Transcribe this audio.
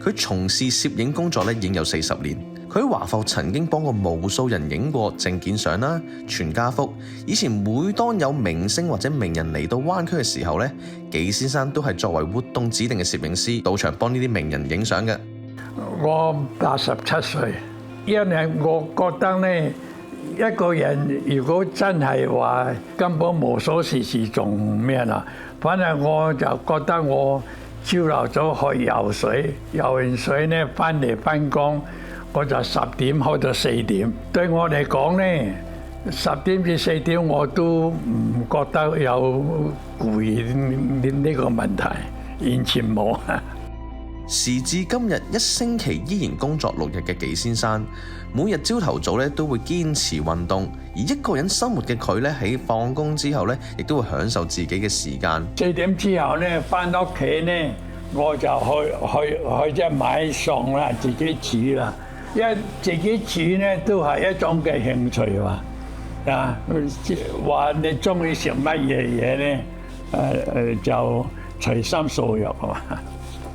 佢從事攝影工作咧已經有40年。佢喺華埠曾經幫過無數人影過證件相啦、全家福。以前每當有明星或者名人嚟到灣區嘅時候咧，紀先生都係作為活動指定嘅攝影師到場幫呢啲名人影相嘅。我87歲，因為我覺得咧，一個人如果真係話根本無所事事做咩啦，反正我就覺得我朝頭早去游水，游完水咧翻嚟返工，我就10點開到4點。對我嚟講咧，10點至4點我都唔覺得有攰呢個問題，完全冇。時至今日，一星期依然工作6日嘅紀先生，每日朝頭早咧都會堅持運動，而一個人生活嘅佢咧喺放工之後咧，亦都會享受自己嘅時間。4點之後咧，翻屋企咧，我就去即係買餸啦，自己煮啦。因為自己煮咧都係一種嘅興趣啊！話你中意食乜嘢嘢咧？就隨心所欲啊嘛〜